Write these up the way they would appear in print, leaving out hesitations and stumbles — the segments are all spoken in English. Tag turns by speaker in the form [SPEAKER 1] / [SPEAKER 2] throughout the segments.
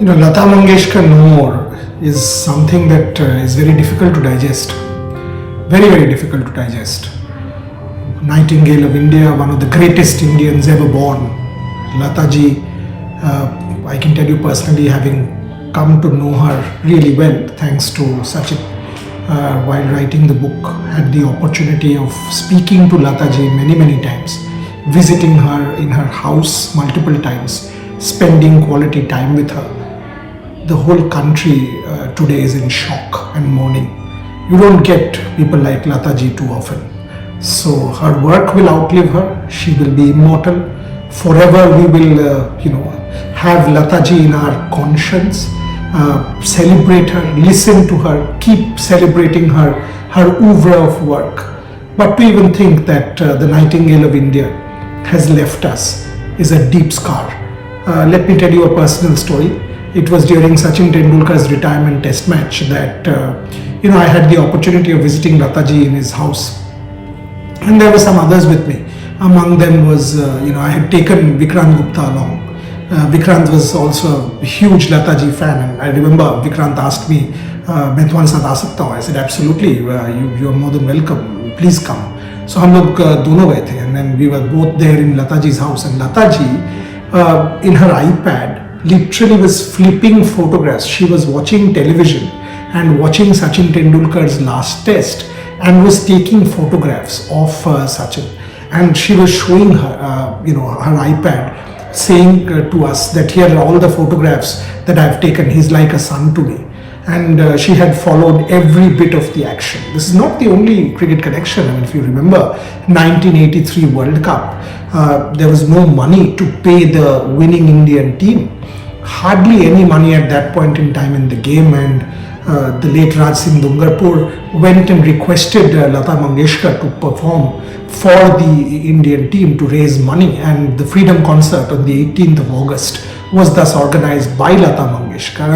[SPEAKER 1] Lata Mangeshkar no more is something that is very difficult to digest. Very, very difficult to digest. Nightingale of India, one of the greatest Indians ever born. Lataji, I can tell you personally, having come to know her really well, thanks to Sachin, while writing the book, had the opportunity of speaking to Lataji many, many times, visiting her in her house multiple times, spending quality time with her. The whole country today is in shock and mourning. You don't get people like Lataji too often. So her work will outlive her. She will be immortal. Forever we will, have Lataji in our conscience. Celebrate her, listen to her, keep celebrating her oeuvre of work. But to even think that the Nightingale of India has left us is a deep scar. Let me tell you a personal story. It was during Sachin Tendulkar's retirement test match that I had the opportunity of visiting Lataji in his house, and there were some others with me. Among them was I had taken Vikrant Gupta along. Vikrant was also a huge Lataji fan, and I remember Vikrant asked me, "मैं तुम्हारे साथ आ सकता हूँ?" I said, "Absolutely, you are more than welcome. Please come." So हम लोग दोनों गए थे, and then we were both there in Lataji's house, and Lataji in her iPad literally was flipping photographs. She was watching television and watching Sachin Tendulkar's last test and was taking photographs of Sachin, and she was showing her iPad, saying to us that here are all the photographs that I've taken. He's like a son to me. And she had followed every bit of the action. This is not the only cricket connection. I mean, if you remember 1983 World Cup, there was no money to pay the winning Indian team. Hardly any money at that point in time in the game, and the late Raj Singh Dungarpur went and requested Lata Mangeshkar to perform for the Indian team to raise money, and the Freedom Concert on the 18th of August was thus organized by Lata Mangeshkar,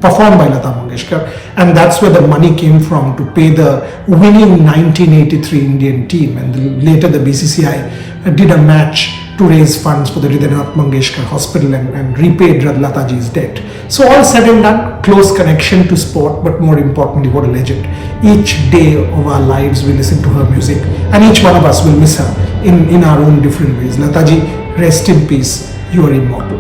[SPEAKER 1] performed by Lata Mangeshkar, and that's where the money came from to pay the winning 1983 Indian team. And later the BCCI did a match to raise funds for the Lata Mangeshkar Hospital and repaid Lataji's debt. So all said and done, close connection to sport, but more importantly, what a legend. Each day of our lives we listen to her music, and each one of us will miss her in our own different ways. Lataji, rest in peace, you are immortal.